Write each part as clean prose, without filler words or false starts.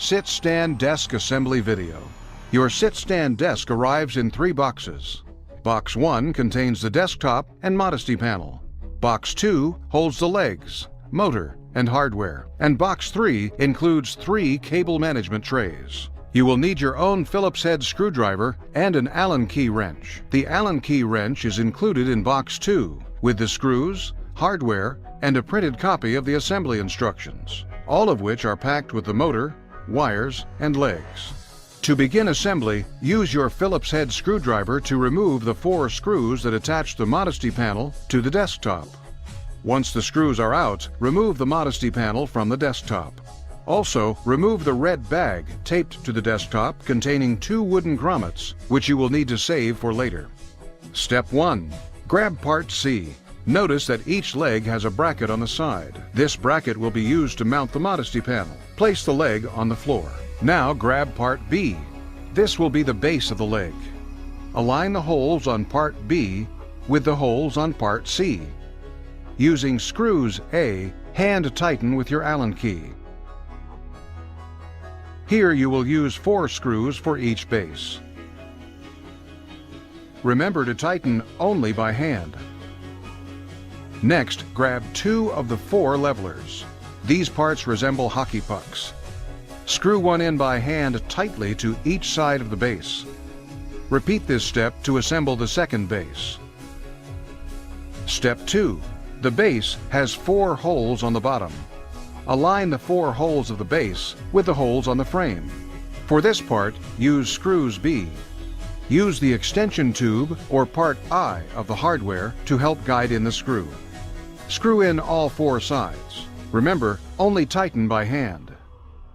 Sit-Stand Desk Assembly Video. Your sit-stand desk arrives in 3 boxes. Box 1 contains the desktop and Modesty panel. Box 2 holds the legs, motor, and hardware. And Box 3 includes 3 cable management trays. You will need your own Phillips head screwdriver and an Allen key wrench. The Allen key wrench is included in Box 2 with the screws, hardware, and a printed copy of the assembly instructions, all of which are packed with the motor, wires, and legs. To begin assembly, use your Phillips head screwdriver to remove the 4 screws that attach the Modesty panel to the desktop. Once the screws are out, remove the Modesty panel from the desktop. Also, remove the red bag taped to the desktop containing 2 wooden grommets, which you will need to save for later. Step 1. Grab Part C. Notice that each leg has a bracket on the side. This bracket will be used to mount the Modesty panel. Place the leg on the floor. Now grab Part B. This will be the base of the leg. Align the holes on Part B with the holes on Part C. Using screws A, hand tighten with your Allen key. Here you will use 4 screws for each base. Remember to tighten only by hand. Next, grab 2 of the 4 levelers. These parts resemble hockey pucks. Screw one in by hand tightly to each side of the base. Repeat this step to assemble the second base. Step 2. The base has 4 holes on the bottom. Align the 4 holes of the base with the holes on the frame. For this part, use screws B. Use the extension tube or part I of the hardware to help guide in the screw. Screw in all 4 sides. Remember, only tighten by hand.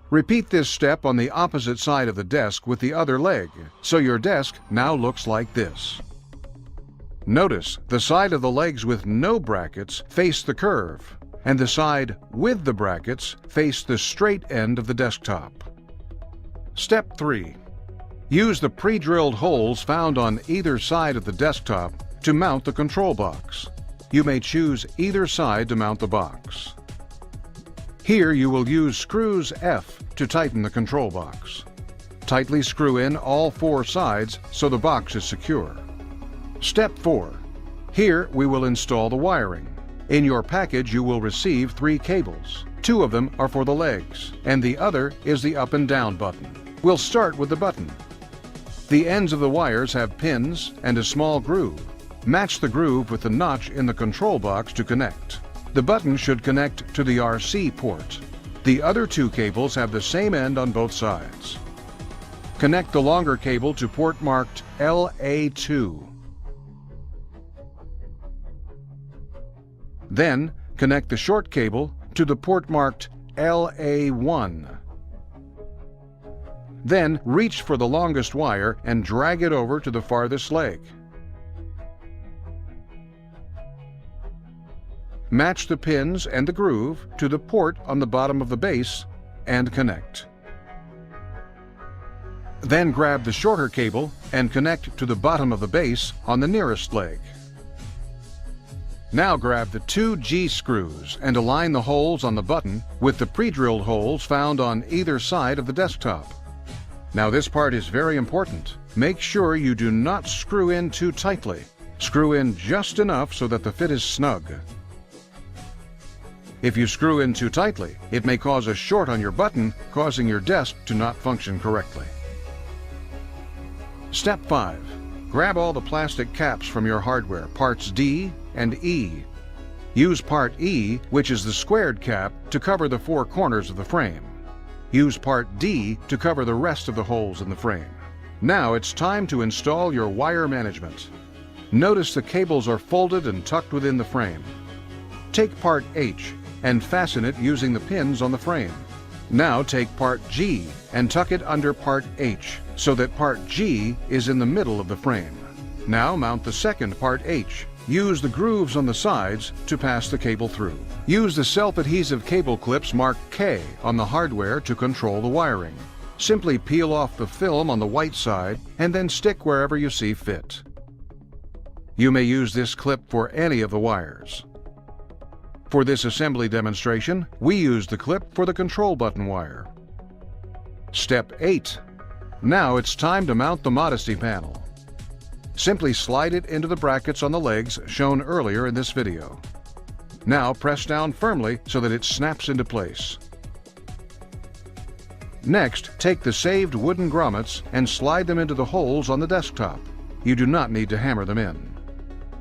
Repeat this step on the opposite side of the desk with the other leg, so your desk now looks like this. Notice the side of the legs with no brackets face the curve, and the side with the brackets face the straight end of the desktop. Step 3. Use the pre-drilled holes found on either side of the desktop to mount the control box. You may choose either side to mount the box. Here you will use screws F to tighten the control box. Tightly screw in all 4 sides so the box is secure. Step 4. Here we will install the wiring. In your package you will receive 3 cables. 2 of them are for the legs, and the other is the up and down button. We'll start with the button. The ends of the wires have pins and a small groove. Match the groove with the notch in the control box to connect. The button should connect to the RC port. The other 2 cables have the same end on both sides. Connect the longer cable to port marked LA2. Then, connect the short cable to the port marked LA1. Then, reach for the longest wire and drag it over to the farthest leg. Match the pins and the groove to the port on the bottom of the base and connect. Then grab the shorter cable and connect to the bottom of the base on the nearest leg. Now grab the 2 G screws and align the holes on the button with the pre-drilled holes found on either side of the desktop. Now this part is very important. Make sure you do not screw in too tightly. Screw in just enough so that the fit is snug. If you screw in too tightly, it may cause a short on your button, causing your desk to not function correctly. Step 5. Grab all the plastic caps from your hardware, parts D and E. Use part E, which is the squared cap, to cover the 4 corners of the frame. Use part D to cover the rest of the holes in the frame. Now it's time to install your wire management. Notice the cables are folded and tucked within the frame. Take part H and fasten it using the pins on the frame. Now take part G and tuck it under part H so that part G is in the middle of the frame. Now mount the second part H. Use the grooves on the sides to pass the cable through. Use the self-adhesive cable clips marked K on the hardware to control the wiring. Simply peel off the film on the white side and then stick wherever you see fit. You may use this clip for any of the wires. For this assembly demonstration, we used the clip for the control button wire. Step 8. Now it's time to mount the Modesty panel. Simply slide it into the brackets on the legs shown earlier in this video. Now press down firmly so that it snaps into place. Next, take the saved wooden grommets and slide them into the holes on the desktop. You do not need to hammer them in.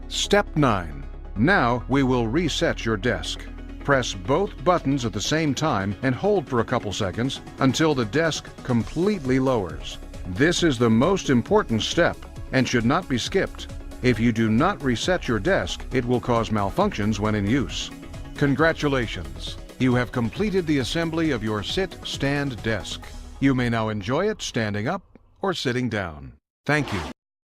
Step 9. Now we will reset your desk. Press both buttons at the same time and hold for a couple seconds until the desk completely lowers. This is the most important step and should not be skipped. If you do not reset your desk, it will cause malfunctions when in use. Congratulations! You have completed the assembly of your sit-stand desk. You may now enjoy it standing up or sitting down. Thank you.